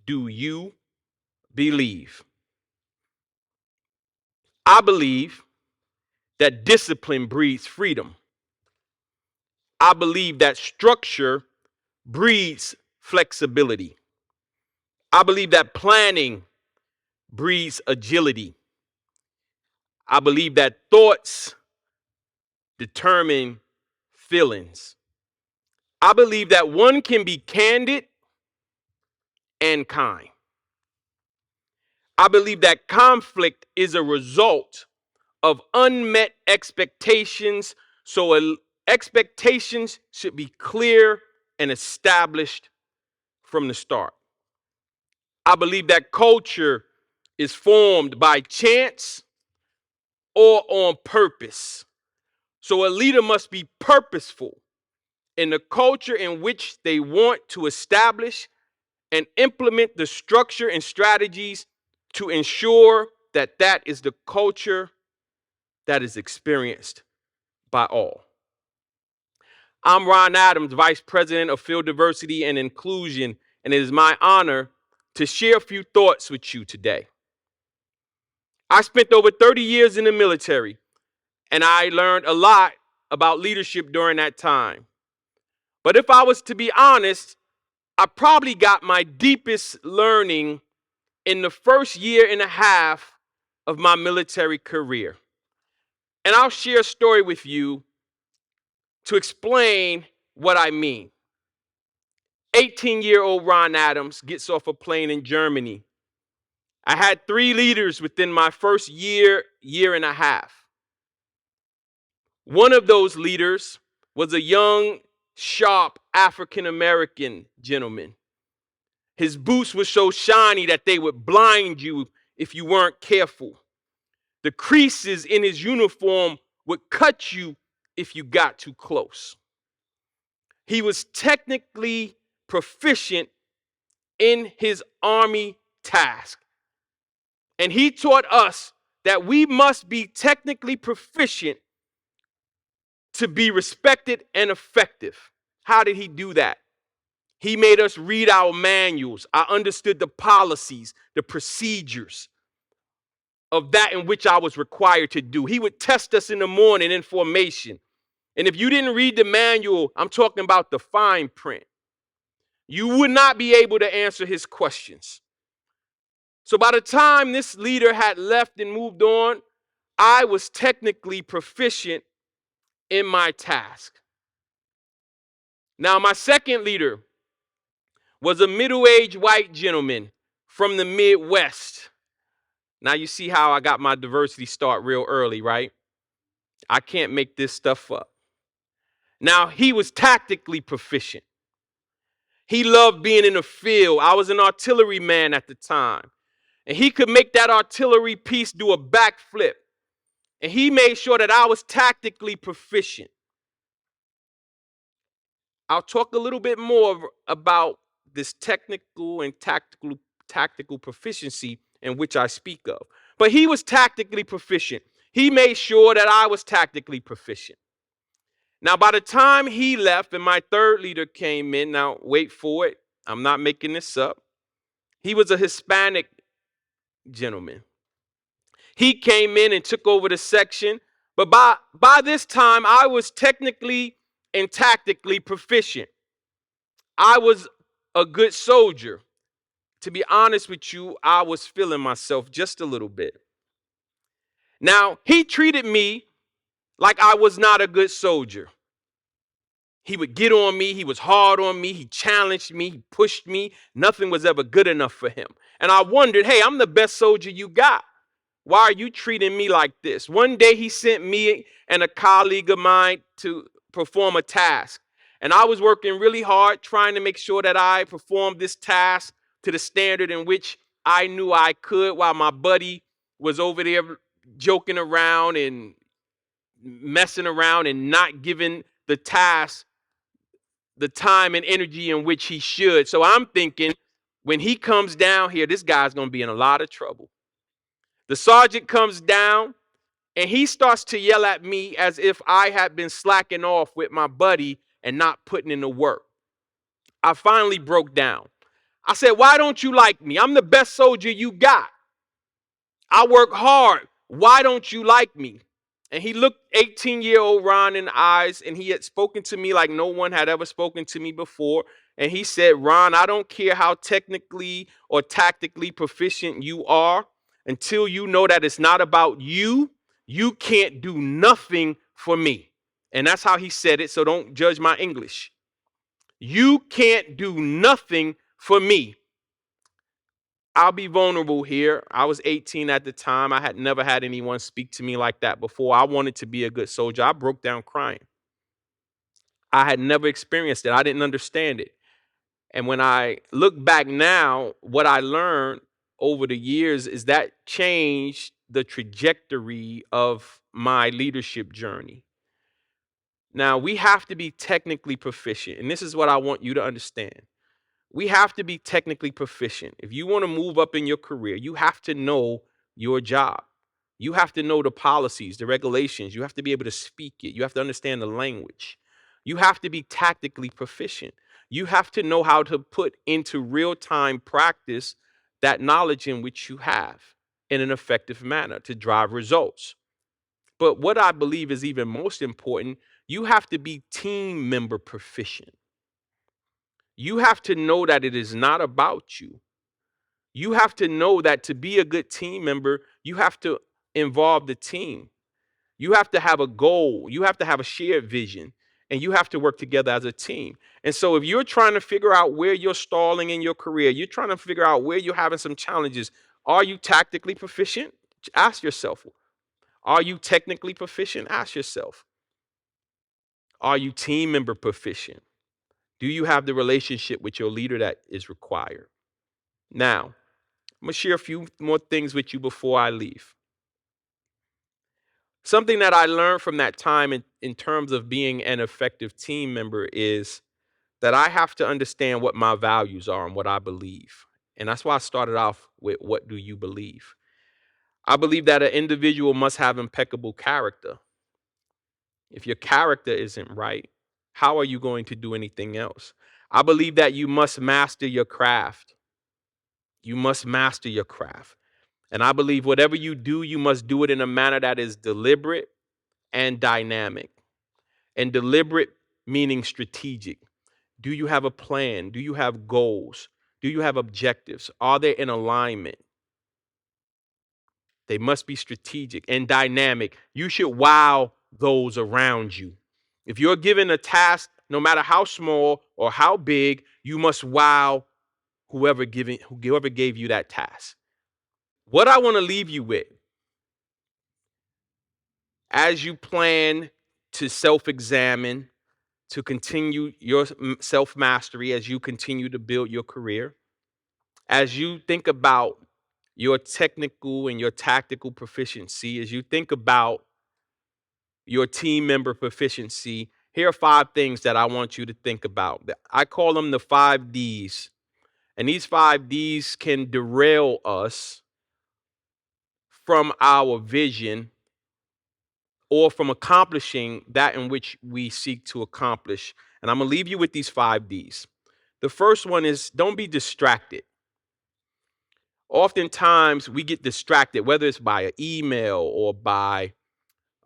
do you believe? I believe that discipline breeds freedom. I believe that structure breeds flexibility. I believe that planning breeds agility. I believe that thoughts determine feelings. I believe that one can be candid and kind. I believe that conflict is a result of unmet expectations, so expectations should be clear and established from the start. I believe that culture is formed by chance or on purpose. So a leader must be purposeful in the culture in which they want to establish and implement the structure and strategies to ensure that that is the culture that is experienced by all. I'm Ron Adams, Vice President of Field Diversity and Inclusion, and it is my honor to share a few thoughts with you today. I spent over 30 years in the military, and I learned a lot about leadership during that time. But if I was to be honest, I probably got my deepest learning in the first year and a half of my military career. And I'll share a story with you to explain what I mean. 18-year-old Ron Adams gets off a plane in Germany. I had 3 leaders within my first year and a half. One of those leaders was a young, sharp African-American gentleman. His boots were so shiny that they would blind you if you weren't careful. The creases in his uniform would cut you if you got too close. He was technically proficient in his army task. And he taught us that we must be technically proficient to be respected and effective. How did he do that? He made us read our manuals. I understood the policies, the procedures of that in which I was required to do. He would test us in the morning in formation. And if you didn't read the manual, I'm talking about the fine print, you would not be able to answer his questions. So by the time this leader had left and moved on, I was technically proficient in my task. Now, my second leader was a middle-aged white gentleman from the Midwest. Now, you see how I got my diversity start real early, right? I can't make this stuff up. Now, he was tactically proficient. He loved being in the field. I was an artillery man at the time. And he could make that artillery piece do a backflip. And he made sure that I was tactically proficient. I'll talk a little bit more about this technical and tactical proficiency in which I speak of. But he was tactically proficient. He made sure that I was tactically proficient. Now, by the time he left and my third leader came in, now wait for it, I'm not making this up. He was a Hispanic gentleman. He came in and took over the section, but by this time, I was technically and tactically proficient. I was a good soldier. To be honest with you, I was feeling myself just a little bit. Now, he treated me like I was not a good soldier. He would get on me. He was hard on me. He challenged me. He pushed me. Nothing was ever good enough for him. And I wondered, hey, I'm the best soldier you got. Why are you treating me like this? One day he sent me and a colleague of mine to perform a task. And I was working really hard trying to make sure that I performed this task to the standard in which I knew I could, while my buddy was over there joking around and messing around and not giving the task the time and energy in which he should. So I'm thinking, when he comes down here, this guy's going to be in a lot of trouble. The sergeant comes down and he starts to yell at me as if I had been slacking off with my buddy and not putting in the work. I finally broke down. I said, why don't you like me? I'm the best soldier you got. I work hard. Why don't you like me? And he looked 18-year-old Ron in the eyes, and he had spoken to me like no one had ever spoken to me before. And he said, Ron, I don't care how technically or tactically proficient you are, until you know that it's not about you, you can't do nothing for me. And that's how he said it, so don't judge my English. You can't do nothing for me. I'll be vulnerable here. I was 18 at the time. I had never had anyone speak to me like that before. I wanted to be a good soldier. I broke down crying. I had never experienced it. I didn't understand it. And when I look back now, what I learned over the years is that changed the trajectory of my leadership journey. Now, we have to be technically proficient. And this is what I want you to understand. We have to be technically proficient. If you want to move up in your career, you have to know your job. You have to know the policies, the regulations. You have to be able to speak it. You have to understand the language. You have to be tactically proficient. You have to know how to put into real-time practice that knowledge in which you have in an effective manner to drive results. But what I believe is even most important, you have to be team member proficient. You have to know that it is not about you. You have to know that to be a good team member, you have to involve the team. You have to have a goal. You have to have a shared vision, and you have to work together as a team. And so if you're trying to figure out where you're stalling in your career, you're trying to figure out where you're having some challenges, are you tactically proficient? Ask yourself. Are you technically proficient? Ask yourself. Are you team member proficient? Do you have the relationship with your leader that is required? Now, I'm going to share a few more things with you before I leave. Something that I learned from that time in terms of being an effective team member is that I have to understand what my values are and what I believe. And that's why I started off with, what do you believe? I believe that an individual must have impeccable character. If your character isn't right, how are you going to do anything else? I believe that you must master your craft. You must master your craft. And I believe whatever you do, you must do it in a manner that is deliberate and dynamic. And deliberate meaning strategic. Do you have a plan? Do you have goals? Do you have objectives? Are they in alignment? They must be strategic and dynamic. You should wow those around you. If you're given a task, no matter how small or how big, you must wow whoever gave you that task. What I want to leave you with, as you plan to self-examine, to continue your self-mastery, as you continue to build your career, as you think about your technical and your tactical proficiency, as you think about your team member proficiency, here are 5 things that I want you to think about. I call them the 5 Ds. And these 5 Ds can derail us from our vision or from accomplishing that in which we seek to accomplish. And I'm going to leave you with these 5 Ds. The first one is, don't be distracted. Oftentimes we get distracted, whether it's by an email or by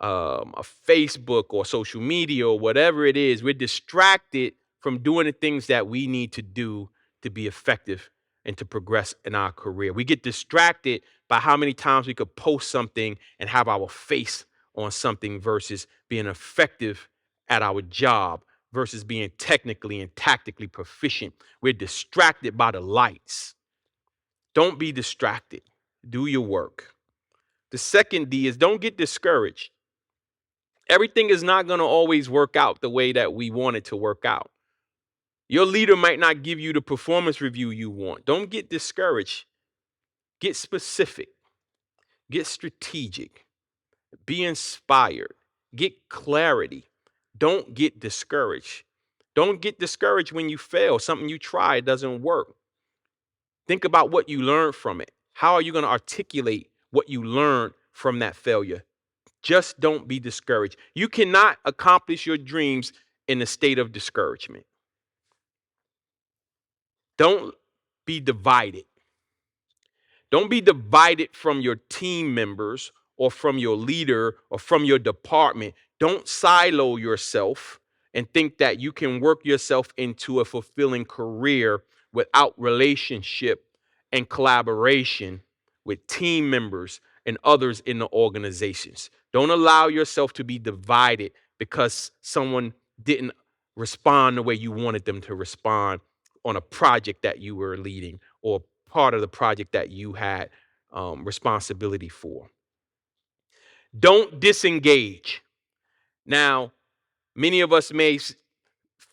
a Facebook or social media or whatever it is. We're distracted from doing the things that we need to do to be effective and to progress in our career. We get distracted by how many times we could post something and have our face on something versus being effective at our job versus being technically and tactically proficient. We're distracted by the lights. Don't be distracted. Do your work. The second D is, don't get discouraged. Everything is not going to always work out the way that we want it to work out. Your leader might not give you the performance review you want. Don't get discouraged. Get specific. Get strategic. Be inspired. Get clarity. Don't get discouraged. Don't get discouraged when you fail. Something you try doesn't work. Think about what you learned from it. How are you going to articulate what you learned from that failure? Just don't be discouraged. You cannot accomplish your dreams in a state of discouragement. Don't be divided. Don't be divided from your team members or from your leader or from your department. Don't silo yourself and think that you can work yourself into a fulfilling career without relationship and collaboration with team members and others in the organizations. Don't allow yourself to be divided because someone didn't respond the way you wanted them to respond on a project that you were leading or part of the project that you had responsibility for. Don't disengage. Now, many of us may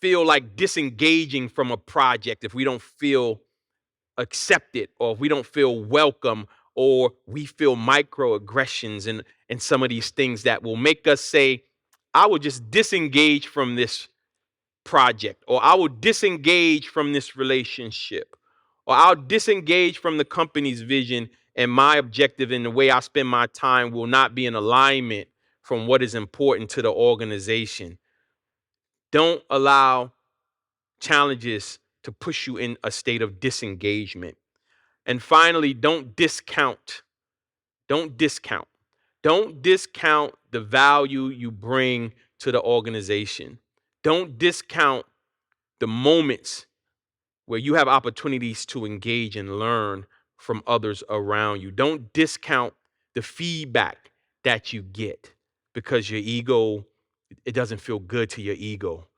feel like disengaging from a project if we don't feel accepted or if we don't feel welcome or we feel microaggressions and some of these things that will make us say, I will just disengage from this project, or I will disengage from this relationship, or I'll disengage from the company's vision, and my objective and the way I spend my time will not be in alignment from what is important to the organization. Don't allow challenges to push you in a state of disengagement. And finally, don't discount. Don't discount. Don't discount the value you bring to the organization. Don't discount the moments where you have opportunities to engage and learn from others around you. Don't discount the feedback that you get because your ego, it doesn't feel good to your ego,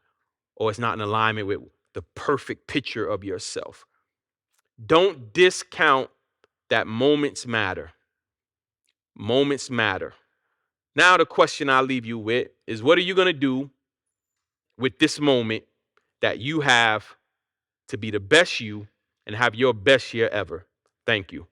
or it's not in alignment with the perfect picture of yourself. Don't discount that moments matter. Moments matter. Now, the question I leave you with is, what are you going to do with this moment that you have to be the best you and have your best year ever? Thank you.